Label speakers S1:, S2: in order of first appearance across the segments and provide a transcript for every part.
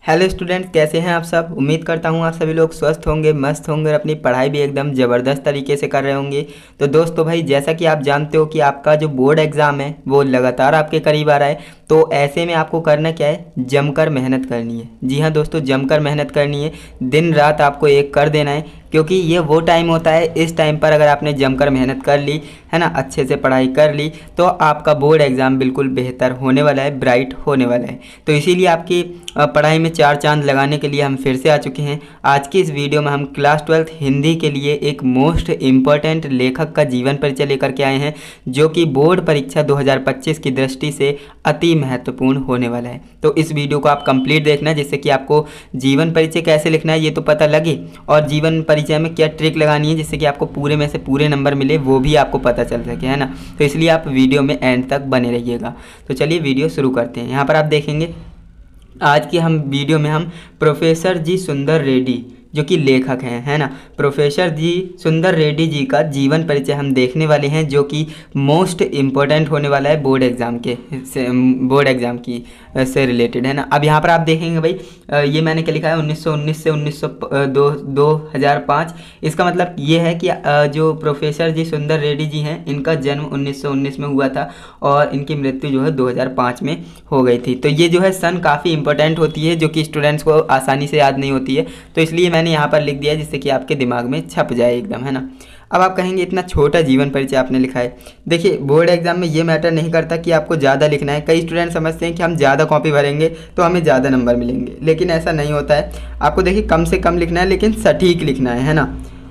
S1: Hello students, कैसे हैं आप सब। उम्मीद करता हूं आप सभी लोग स्वस्थ होंगे, मस्त होंगे और अपनी पढ़ाई भी एकदम ज़बरदस्त तरीके से कर रहे होंगे। तो दोस्तों भाई, जैसा कि आप जानते हो कि आपका जो बोर्ड एग्ज़ाम है वो लगातार आपके करीब आ रहा है। तो ऐसे में आपको करना क्या है, जमकर मेहनत करनी है। जी हाँ दोस्तों, जमकर मेहनत करनी है। दिन रात आपको एक कर देना है, क्योंकि ये वो टाइम होता है, इस टाइम पर अगर आपने जमकर मेहनत कर ली है ना, अच्छे से पढ़ाई कर ली, तो आपका बोर्ड एग्ज़ाम बिल्कुल बेहतर होने वाला है, ब्राइट होने वाला है। तो इसीलिए आपकी पढ़ाई में चार चांद लगाने के लिए हम फिर से आ चुके हैं। आज की इस वीडियो में हम क्लास 12th हिंदी के लिए एक मोस्ट इम्पॉर्टेंट लेखक का जीवन परिचय लेकर के आए हैं, जो कि बोर्ड परीक्षा 2025 की दृष्टि से अति महत्वपूर्ण होने वाला है। तो इस वीडियो को आप कंप्लीट देखना, जिससे कि आपको जीवन परिचय कैसे लिखना है ये तो पता लगे, और जीवन परिचय में क्या ट्रिक लगानी है जिससे कि आपको पूरे में से पूरे नंबर मिले वो भी आपको पता चल सके, है ना। तो इसलिए आप वीडियो में एंड तक बने रहिएगा। तो चलिए वीडियो शुरू करते हैं। यहाँ पर आप देखेंगे आज की हम वीडियो में हम प्रोफेसर जी सुंदर रेड्डी, जो कि लेखक हैं, है ना, प्रोफेसर जी सुंदर रेड्डी जी का जीवन परिचय हम देखने वाले हैं, जो कि मोस्ट इम्पोर्टेंट होने वाला है बोर्ड एग्ज़ाम के बोर्ड एग्ज़ाम की से रिलेटेड, है ना। अब यहाँ पर आप देखेंगे भाई, ये मैंने क्या लिखा है, 1919 से 2005। इसका मतलब ये है कि जो प्रोफेसर जी सुंदर रेड्डी जी हैं, इनका जन्म 1919 में हुआ था और इनकी मृत्यु जो है 2005 में हो गई थी। तो ये जो है सन काफ़ी इंपॉर्टेंट होती है, जो कि स्टूडेंट्स को आसानी से याद नहीं होती है। तो इसलिए मैंने यहाँ पर लिख दिया जिससे कि आपके दिमाग में छप जाए एकदम, है ना। अब आप कहेंगे इतना छोटा जीवन परिचय आपने लिखा है। देखिए, बोर्ड एग्जाम में ये मैटर नहीं करता कि आपको ज़्यादा लिखना है। कई स्टूडेंट समझते हैं कि हम ज़्यादा कॉपी भरेंगे तो हमें ज़्यादा नंबर मिलेंगे, लेकिन ऐसा नहीं होता है। आपको देखिए कम से कम लिखना है, लेकिन सटीक लिखना है ना।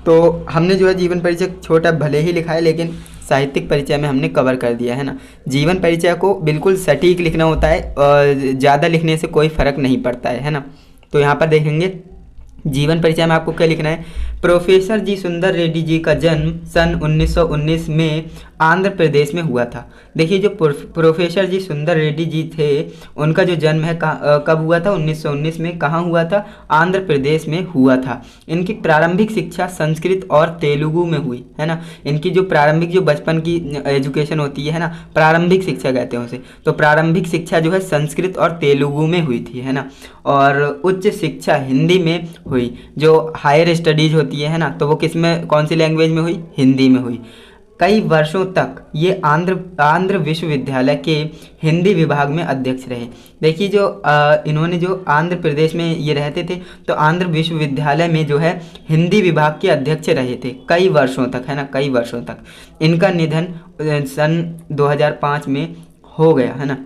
S1: तो हमने जो है जीवन परिचय छोटा भले ही लिखा है, लेकिन साहित्यिक परिचय में हमने कवर कर दिया, है ना। जीवन परिचय को बिल्कुल सटीक लिखना होता है और ज़्यादा लिखने से कोई फ़र्क नहीं पड़ता है ना। तो यहाँ पर देखेंगे जीवन परिचय में आपको क्या लिखना है। प्रोफेसर जी सुंदर रेड्डी जी का जन्म सन 1919 में आंध्र प्रदेश में हुआ था। देखिए, जो प्रोफेसर जी सुंदर रेड्डी जी थे, उनका जो जन्म है कब हुआ था, 1919 में। कहाँ हुआ था, आंध्र प्रदेश में हुआ था। इनकी प्रारंभिक शिक्षा संस्कृत और तेलुगु में हुई, है ना। इनकी जो प्रारंभिक, जो बचपन की एजुकेशन होती है ना, प्रारंभिक शिक्षा कहते हैं उसे। तो प्रारंभिक शिक्षा जो है संस्कृत और तेलुगु में हुई थी, है ना। और उच्च शिक्षा हिंदी में हुई। जो हायर स्टडीज होती है ना, तो वो किस में, कौन सी लैंग्वेज में हुई, हिंदी में हुई। कई वर्षों तक ये आंध्र विश्वविद्यालय के हिंदी विभाग में अध्यक्ष रहे। देखिए, जो इन्होंने जो आंध्र प्रदेश में ये रहते थे, तो आंध्र विश्वविद्यालय में जो है हिंदी विभाग के अध्यक्ष रहे थे कई वर्षों तक, है ना, कई वर्षों तक। इनका निधन सन 2005 में हो गया, है ना।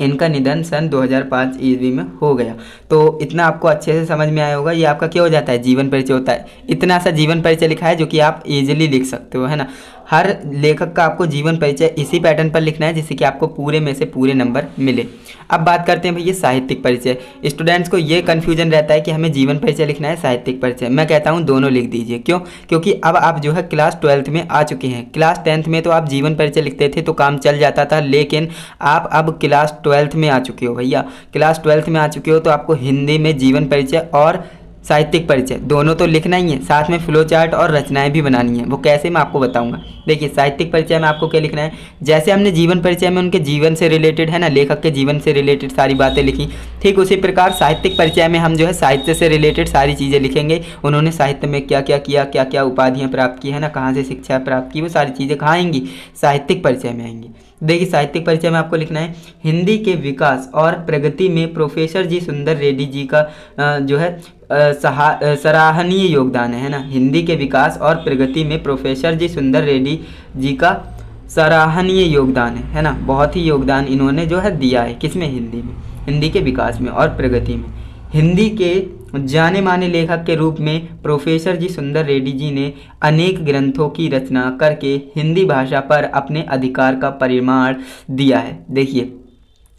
S1: इनका निधन सन 2005 ईस्वी में हो गया। तो इतना आपको अच्छे से समझ में आया होगा। ये आपका क्या हो जाता है, जीवन परिचय होता है। इतना सा जीवन परिचय लिखा है जो कि आप इजीली लिख सकते हो, है ना। हर लेखक का आपको जीवन परिचय इसी पैटर्न पर लिखना है, जिससे कि आपको पूरे में से पूरे नंबर मिले। अब बात करते हैं भैया साहित्यिक परिचय। स्टूडेंट्स को ये कन्फ्यूजन रहता है कि हमें जीवन परिचय लिखना है, साहित्यिक परिचय। मैं कहता हूँ दोनों लिख दीजिए। क्यों? क्योंकि अब आप जो है क्लास 12th में आ चुके हैं। क्लास 10th में तो आप जीवन परिचय लिखते थे तो काम चल जाता था, लेकिन आप अब क्लास 12th में आ चुके हो भैया। क्लास 12th में आ चुके हो तो आपको हिंदी में जीवन परिचय और साहित्यिक परिचय दोनों तो लिखना ही है, साथ में फ्लो चार्ट और रचनाएं भी बनानी है। वो कैसे मैं आपको बताऊंगा। देखिए, साहित्यिक परिचय में आपको क्या लिखना है, जैसे हमने जीवन परिचय में उनके जीवन से रिलेटेड, है ना, लेखक के जीवन से रिलेटेड सारी बातें लिखी, ठीक उसी प्रकार साहित्यिक परिचय में हम जो है साहित्य से रिलेटेड सारी चीज़ें लिखेंगे। उन्होंने साहित्य में क्या क्या किया, क्या क्या उपाधियाँ प्राप्त की, है ना, कहाँ से शिक्षा प्राप्त की, वो सारी चीज़ें कहाँ आएंगी, साहित्यिक परिचय में आएंगी। देखिए, साहित्यिक परिचय में आपको लिखना है हिंदी के विकास और प्रगति में प्रोफेसर जी सुंदर रेड्डी जी का जो है सराहनीय योगदान है ना। हिंदी के विकास और प्रगति में प्रोफेसर जी सुंदर रेड्डी जी का सराहनीय योगदान है ना। बहुत ही योगदान इन्होंने जो है दिया है, किसमें, हिंदी में, हिंदी के विकास में और प्रगति में। हिंदी के जाने माने लेखक के रूप में प्रोफेसर जी सुंदर रेड्डी जी ने अनेक ग्रंथों की रचना करके हिंदी भाषा पर अपने अधिकार का परिमाण दिया है। देखिए,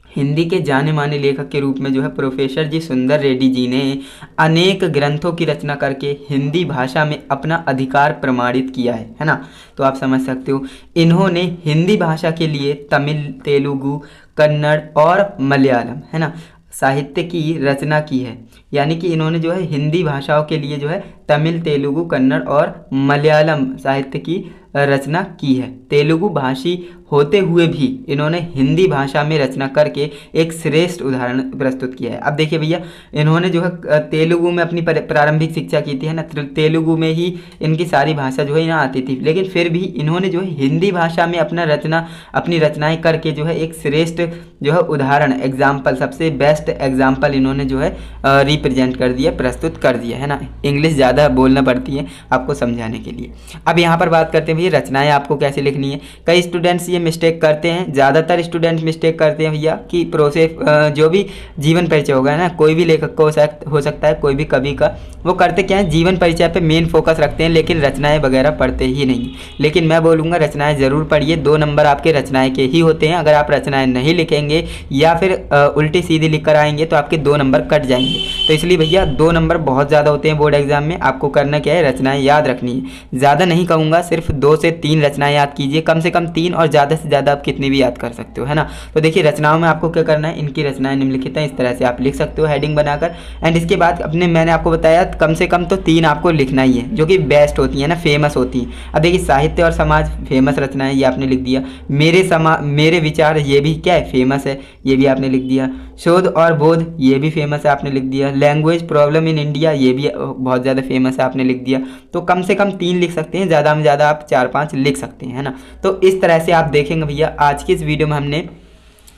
S1: हिंदी के जाने माने लेखक के रूप में जो है प्रोफेसर जी सुंदर रेड्डी जी ने अनेक ग्रंथों की रचना करके हिंदी भाषा में अपना अधिकार प्रमाणित किया है ना। तो आप समझ सकते हो, इन्होंने हिंदी भाषा के लिए तमिल, तेलुगु, कन्नड़ और मलयालम, है ना, साहित्य की रचना की है। यानी कि इन्होंने जो है हिंदी भाषाओं के लिए जो है तमिल, तेलुगु, कन्नड़ और मलयालम साहित्य की रचना की है। तेलुगु भाषी होते हुए भी इन्होंने हिंदी भाषा में रचना करके एक श्रेष्ठ उदाहरण प्रस्तुत किया है। अब देखिए भैया, इन्होंने जो है तेलुगु में अपनी प्रारंभिक शिक्षा की थी, है ना, तेलुगु में ही इनकी सारी भाषा जो है ना आती थी, लेकिन फिर भी इन्होंने जो है हिंदी भाषा में अपनी रचनाएं करके जो है एक श्रेष्ठ जो है उदाहरण, एग्जाम्पल, सबसे बेस्ट एग्जाम्पल इन्होंने जो है रिप्रेजेंट कर दिया, प्रस्तुत कर दिया, है ना। इंग्लिश ज़्यादा बोलना पड़ती है आपको समझाने के लिए। अब यहाँ पर बात करते हैं भैया रचनाएं आपको कैसे लिखनी है। कई स्टूडेंट्स ये मिस्टेक करते हैं, ज़्यादातर स्टूडेंट्स मिस्टेक करते हैं भैया कि प्रोसेस जो भी जीवन परिचय होगा ना, कोई भी लेखक को हो सकता है, कोई भी कवि का, वो करते क्या है, जीवन परिचय पे मेन फोकस रखते हैं, लेकिन रचनाएं वगैरह पढ़ते ही नहीं। लेकिन मैं बोलूँगा रचनाएं ज़रूर पढ़िए, 2 नंबर आपके रचनाएं के ही होते हैं। अगर आप रचनाएं नहीं लिखेंगे या फिर उल्टी सीधी लिख कर आएंगे तो आपके 2 नंबर कट जाएंगे। तो इसलिए भैया 2 नंबर बहुत ज़्यादा होते हैं बोर्ड एग्जाम में। आपको करना क्या है, रचनाएं याद रखनी है। ज़्यादा नहीं कहूँगा, सिर्फ 2 से 3 रचनाएं याद कीजिए, कम से कम 3, और ज़्यादा से ज़्यादा आप कितनी भी याद कर सकते हो, है ना। तो देखिए रचनाओं में आपको क्या करना है, इनकी रचनाएं निम्नलिखित हैं, इस तरह से आप लिख सकते हो हेडिंग बनाकर। एंड इसके बाद मैंने आपको बताया कम से कम तो 3 आपको लिखना ही है, जो कि बेस्ट होती है ना, फेमस होती हैं। अब देखिए साहित्य और समाज फेमस रचनाएं, ये आपने लिख दिया। मेरे विचार, ये भी क्या है, फेमस है, ये भी आपने लिख दिया। शोध और बोध, ये भी फेमस है, आपने लिख दिया। लैंग्वेज प्रॉब्लम इन इंडिया, ये भी बहुत ज़्यादा फेमस है, आपने लिख दिया। तो कम से कम 3 लिख सकते हैं, ज़्यादा में ज़्यादा आप 4-5 लिख सकते हैं, है ना। तो इस तरह से आप देखेंगे भैया आज की इस वीडियो में हमने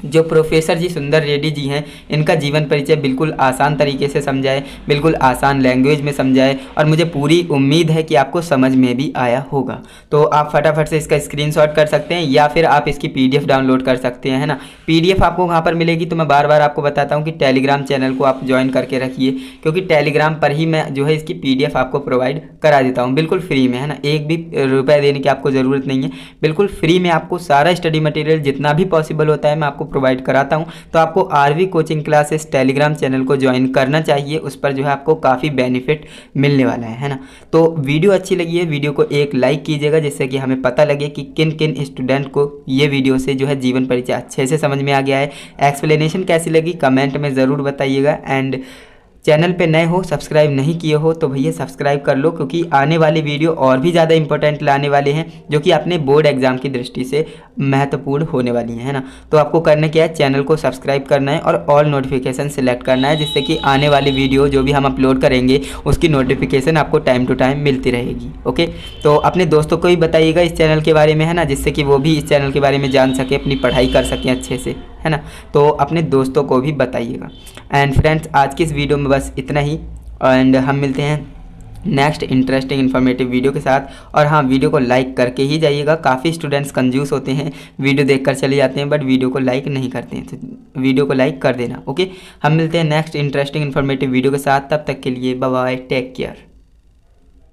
S1: जो प्रोफेसर जी सुंदर रेड्डी जी हैं, इनका जीवन परिचय बिल्कुल आसान तरीके से समझाए, बिल्कुल आसान लैंग्वेज में समझाए, और मुझे पूरी उम्मीद है कि आपको समझ में भी आया होगा। तो आप फटाफट से इसका स्क्रीनशॉट कर सकते हैं या फिर आप इसकी PDF डाउनलोड कर सकते हैं, है ना। PDF आपको कहाँ पर मिलेगी, तो मैं बार बार आपको बताता हूँ कि टेलीग्राम चैनल को आप ज्वाइन करके रखिए, क्योंकि टेलीग्राम पर ही मैं जो है इसकी PDF आपको प्रोवाइड करा देता हूँ, बिल्कुल फ्री में, है ना। एक भी रुपये देने की आपको ज़रूरत नहीं है, बिल्कुल फ्री में आपको सारा स्टडी मटेरियल जितना भी पॉसिबल होता है मैं आपको प्रोवाइड कराता हूं। तो आपको RV coaching classes Telegram channel को ज्वाइन करना चाहिए, उस पर जो है आपको काफ़ी बेनिफिट मिलने वाला है ना। तो वीडियो अच्छी लगी है, वीडियो को एक लाइक कीजिएगा, जिससे कि हमें पता लगे कि किन किन स्टूडेंट को ये वीडियो से जो है जीवन परिचय अच्छे से समझ में आ गया है। एक्सप्लेनेशन कैसी लगी कमेंट में ज़रूर बताइएगा। एंड चैनल पे नए हो, सब्सक्राइब नहीं किए हो तो भैया सब्सक्राइब कर लो, क्योंकि आने वाली वीडियो और भी ज़्यादा इंपॉर्टेंट लाने वाले हैं, जो कि अपने बोर्ड एग्जाम की दृष्टि से महत्वपूर्ण होने वाली है ना। तो आपको करना क्या है, चैनल को सब्सक्राइब करना है और ऑल नोटिफिकेशन सिलेक्ट करना है, जिससे कि आने वाली वीडियो जो भी हम अपलोड करेंगे उसकी नोटिफिकेशन आपको टाइम टू टाइम मिलती रहेगी। ओके, तो अपने दोस्तों को भी बताइएगा इस चैनल के बारे में, है ना, जिससे कि वो भी इस चैनल के बारे में जान सके, अपनी पढ़ाई कर सकें अच्छे से, है ना। तो अपने दोस्तों को भी बताइएगा। एंड फ्रेंड्स आज की इस वीडियो में बस इतना ही, एंड हम मिलते हैं नेक्स्ट इंटरेस्टिंग इन्फॉर्मेटिव वीडियो के साथ। और हाँ, वीडियो को लाइक करके ही जाइएगा। काफ़ी स्टूडेंट्स कंफ्यूज होते हैं, वीडियो देखकर चले जाते हैं बट वीडियो को लाइक नहीं करते हैं, तो वीडियो को लाइक कर देना। ओके, हम मिलते हैं नेक्स्ट इंटरेस्टिंग इन्फॉर्मेटिव वीडियो के साथ, तब तक के लिए बाय बाय, टेक केयर।